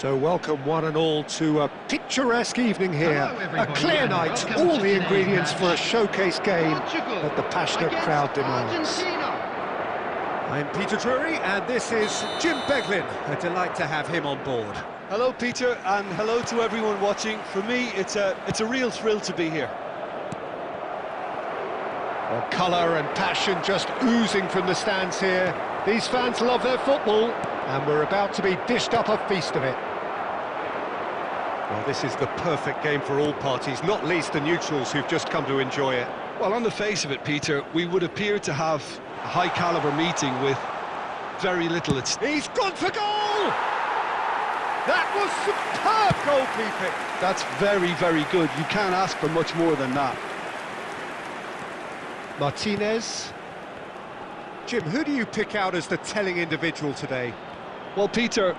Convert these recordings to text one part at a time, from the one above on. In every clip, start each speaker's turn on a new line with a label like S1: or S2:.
S1: So welcome one and all to a picturesque evening here, a clear night, all the ingredients for a showcase game that the passionate crowd demands. I'm Peter Drury and this is Jim Beglin, a delight to have him on board.
S2: Hello Peter, and hello to everyone watching. For me it's a real thrill to be here.
S1: Well, colour and passion just oozing from the stands here. These fans love their football, and we're about to be dished up a feast of it. Well, this is the perfect game for all parties, not least the neutrals who've just come to enjoy it.
S2: Well, on the face of it, Peter, we would appear to have a high-caliber meeting with very little at stake.
S1: He's gone for goal! That was superb goalkeeping!
S2: That's very, very good. You can't ask for much more than that.
S1: Martinez. Jim, who do you pick out as the telling individual today?
S2: Well, Peter,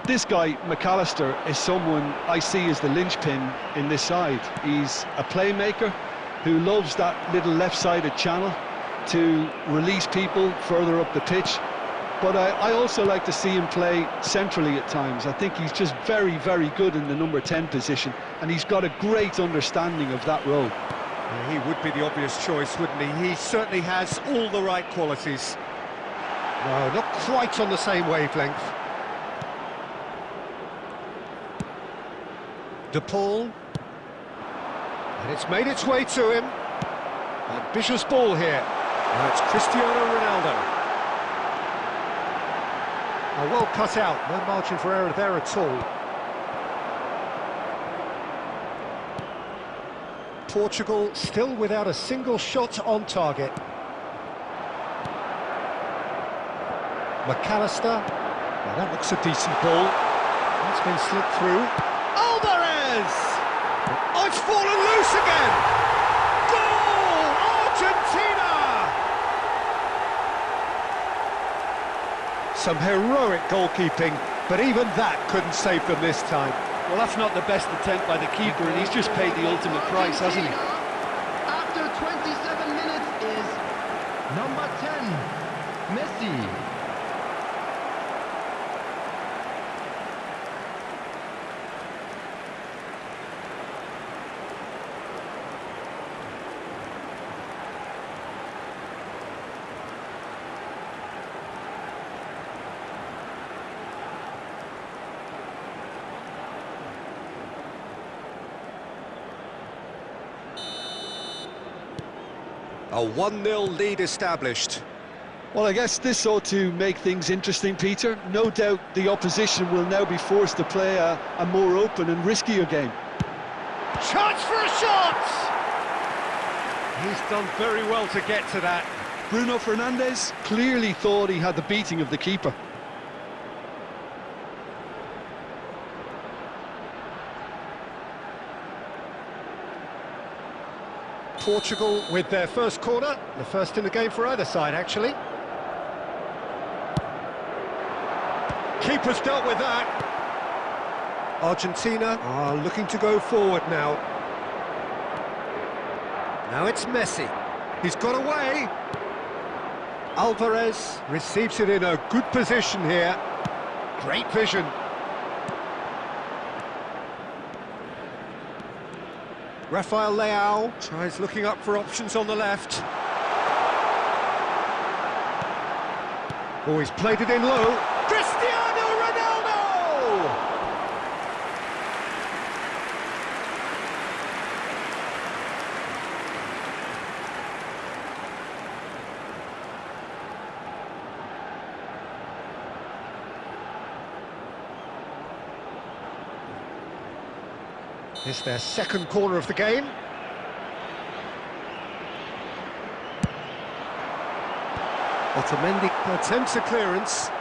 S2: this guy, McAllister, is someone I see as the linchpin in this side. He's a playmaker who loves that little left-sided channel to release people further up the pitch. But I also like to see him play centrally at times. I think he's just very, very good in the number 10 position, and he's got a great understanding of that role.
S1: He would be the obvious choice, wouldn't he? He certainly has all the right qualities. No, not quite on the same wavelength. De Paul. And it's made its way to him. Ambitious ball here. Now it's Cristiano Ronaldo. Well cut out, no margin for error there at all. Portugal still without a single shot on target. McAllister. Well, that looks a decent ball. It's been slipped through. Alvarez! Oh, it's fallen loose again! Goal! Argentina! Some heroic goalkeeping, but even that couldn't save them this time.
S2: Well, that's not the best attempt by the keeper, and he's just paid the ultimate price, hasn't he?
S3: After 27 minutes is number 10, Messi.
S1: A 1-0 lead established.
S2: Well, I guess this ought to make things interesting, Peter. No doubt the opposition will now be forced to play a more open and riskier game.
S1: Chance for a shot! He's done very well to get to that.
S2: Bruno Fernandes clearly thought he had the beating of the keeper.
S1: Portugal with their first corner, the first in the game for either side, actually. Keeper's dealt with that. Argentina are looking to go forward now. Now it's Messi. He's got away. Alvarez receives it in a good position here. Great vision. Rafael Leao tries looking up for options on the left. Oh, he's played it in low. Cristiano Ronaldo! It's their second corner of the game. Otamendi attempts a clearance.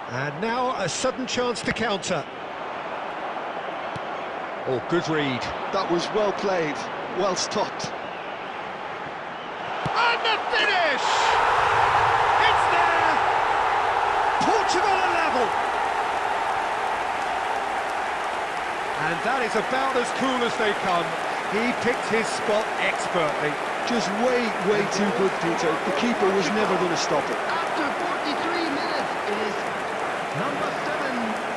S1: And now a sudden chance to counter. Oh, good read.
S2: That was well played, well stopped.
S1: And the finish! It's there! Portugal are level! And that is about as cool as they come. He picked his spot expertly.
S2: Just way too good, Peter. The keeper was never going to stop it.
S3: After 43 minutes is number 7,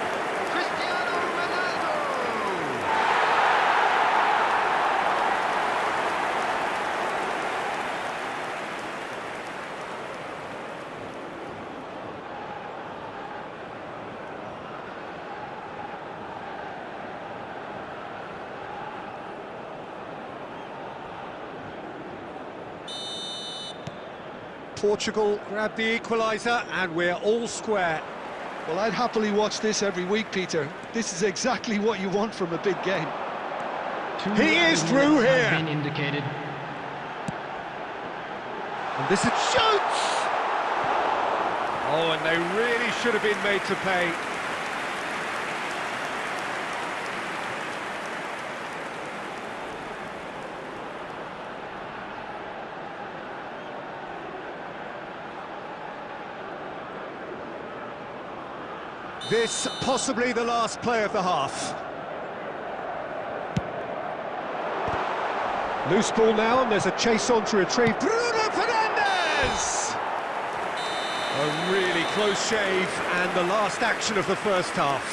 S1: Portugal grab the equaliser and we're all square.
S2: Well, I'd happily watch this every week, Peter. This is exactly what you want from a big game.
S1: He is through here.
S3: Been indicated.
S1: And this is shoots! Oh, and they really should have been made to pay. This possibly the last play of the half. Loose ball now, and there's a chase on to retrieve. Bruno Fernandes! A really close shave, and the last action of the first half.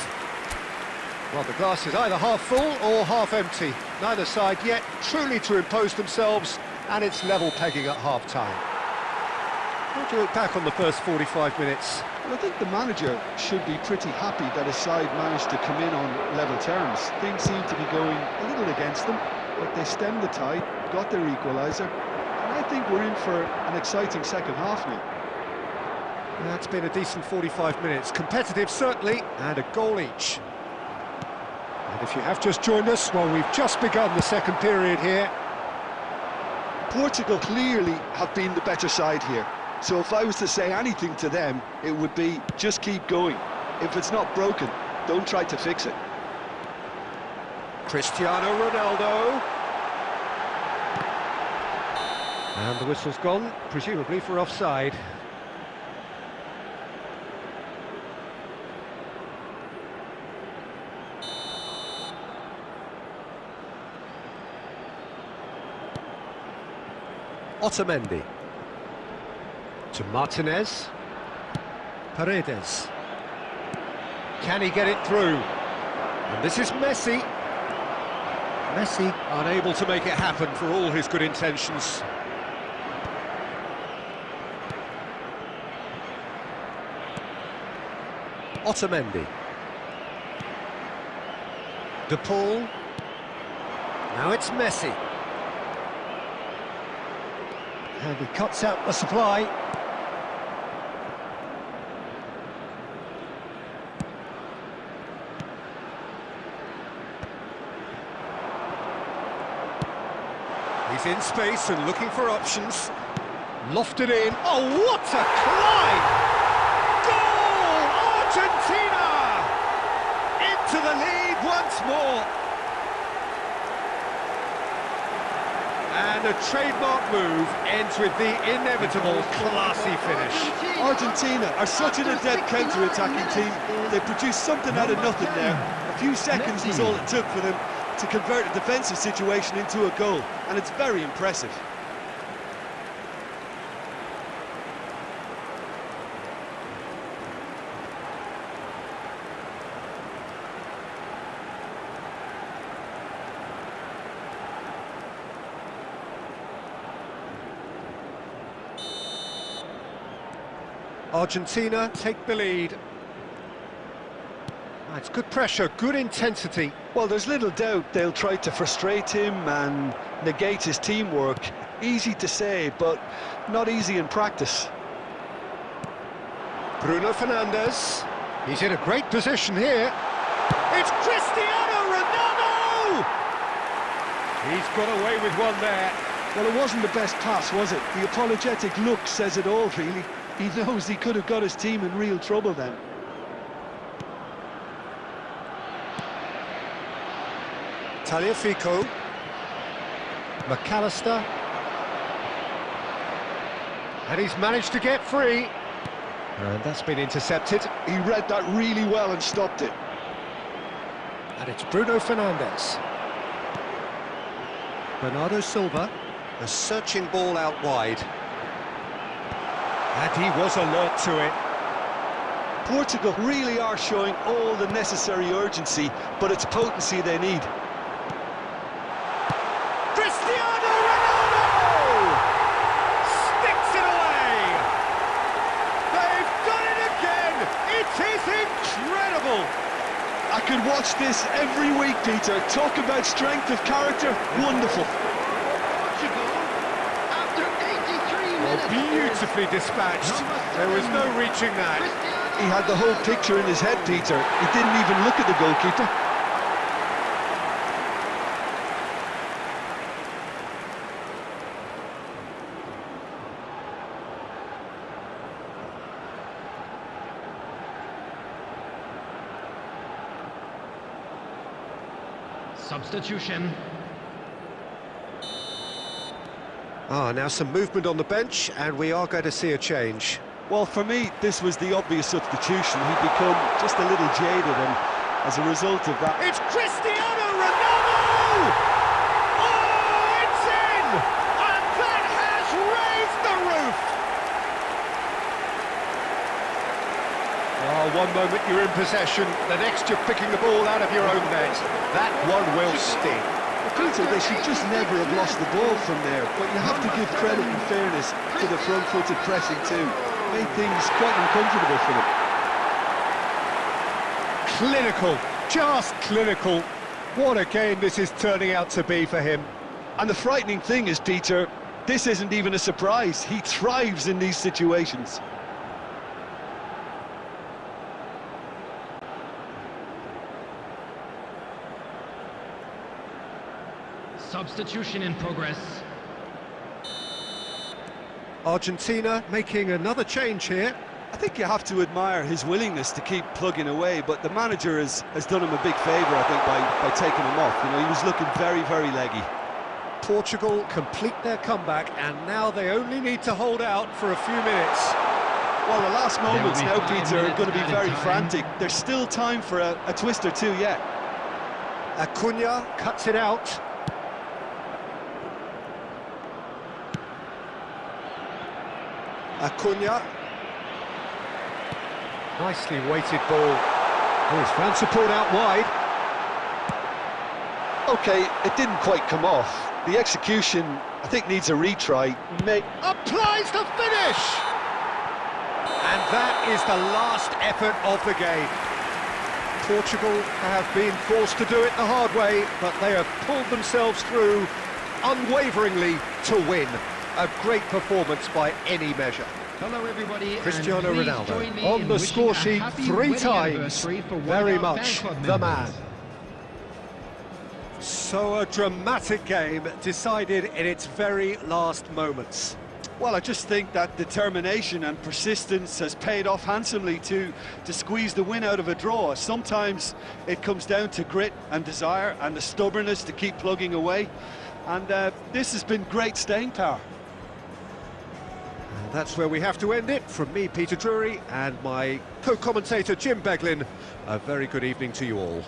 S1: Well, the glass is either half full or half empty. Neither side yet truly to impose themselves, and it's level pegging at half-time. How do you look back on the first 45 minutes?
S2: Well, I think the manager should be pretty happy that his side managed to come in on level terms. Things seem to be going a little against them, but they stemmed the tide, got their equaliser, and I think we're in for an exciting second half now.
S1: That's been a decent 45 minutes. Competitive, certainly, and a goal each. And if you have just joined us, well, we've just begun the second period here.
S2: Portugal clearly have been the better side here. So if I was to say anything to them, it would be just keep going. If it's not broken, don't try to fix it.
S1: Cristiano Ronaldo. And the whistle's gone, presumably for offside. Otamendi. To Martinez. Paredes. Can he get it through? And this is Messi. Messi unable to make it happen for all his good intentions. Otamendi. De Paul. Now it's Messi. And he cuts out the supply. He's in space and looking for options. Lofted in. Oh, what a climb! Goal! Argentina! Into the lead once more. And a trademark move ends with the inevitable classy finish.
S2: Argentina are such an adept counter-attacking team. They produced something out of nothing there. A few seconds was all it took for them to convert a defensive situation into a goal, and it's very impressive.
S1: Argentina take the lead. It's good pressure, good intensity.
S2: Well, there's little doubt they'll try to frustrate him and negate his teamwork. Easy to say, but not easy in practice.
S1: Bruno Fernandes. He's in a great position here. It's Cristiano Ronaldo! He's got away with one there.
S2: Well, it wasn't the best pass, was it? The apologetic look says it all, really. He knows he could have got his team in real trouble then.
S1: Tagliafico. McAllister. And he's managed to get free. And that's been intercepted.
S2: He read that really well and stopped it.
S1: And it's Bruno Fernandes. Bernardo Silva. A searching ball out wide. And he was alert to it.
S2: Portugal really are showing all the necessary urgency, but it's potency they need.
S1: Cristiano Ronaldo! Sticks it away! They've done it again! It is incredible!
S2: I could watch this every week, Peter. Talk about strength of character, wonderful.
S3: Portugal, after 83 minutes.
S1: Well, Beautifully dispatched. There was no reaching that.
S2: He had the whole picture in his head, Peter. He didn't even look at the goalkeeper.
S3: Substitution.
S1: Now some movement on the bench, and we are going to see a change.
S2: Well, for me, this was the obvious substitution. He'd become just a little jaded, and as a result of that...
S1: It's Cristiano Ronaldo! Oh, it's in! And that has raised the roof! Oh, one moment you're in possession, the next you're picking the ball out of your own net. That one will sting.
S2: Peter, they should just never have lost the ball from there, but you have to give credit and fairness to the front-footed pressing too. Made things quite uncomfortable for them.
S1: Clinical, just clinical. What a game this is turning out to be for him.
S2: And the frightening thing is, Peter, this isn't even a surprise. He thrives in these situations.
S3: Substitution in progress.
S1: Argentina making another change here.
S2: I think you have to admire his willingness to keep plugging away, but the manager has done him a big favour, I think, by taking him off. You know, he was looking very, very leggy.
S1: Portugal complete their comeback, and now they only need to hold out for a few minutes.
S2: Well, the last moments now, Peter, are going to be very
S3: time.
S2: frantic. There's still time for a twist or two yet.
S1: Acuna cuts it out. Acuna. Nicely weighted ball. Oh, he's found support out wide.
S2: OK, it didn't quite come off. The execution, I think, needs a retry.
S1: Applies the finish! And that is the last effort of the game. Portugal have been forced to do it the hard way, but they have pulled themselves through unwaveringly to win. A great performance by any measure.
S3: Hello everybody,
S1: Cristiano
S3: and please
S1: Ronaldo
S3: join me
S1: on
S3: in
S1: the
S3: wishing
S1: score
S3: a
S1: sheet
S3: happy
S1: 3
S3: wedding
S1: times.
S3: anniversary for one
S1: Very
S3: of our
S1: much
S3: fan club
S1: the
S3: members.
S1: man. So a dramatic game decided in its very last moments.
S2: Well, I just think that determination and persistence has paid off handsomely to squeeze the win out of a draw. Sometimes it comes down to grit and desire and the stubbornness to keep plugging away. And this has been great staying power.
S1: And that's where we have to end it. From me, Peter Drury, and my co-commentator, Jim Beglin, a very good evening to you all.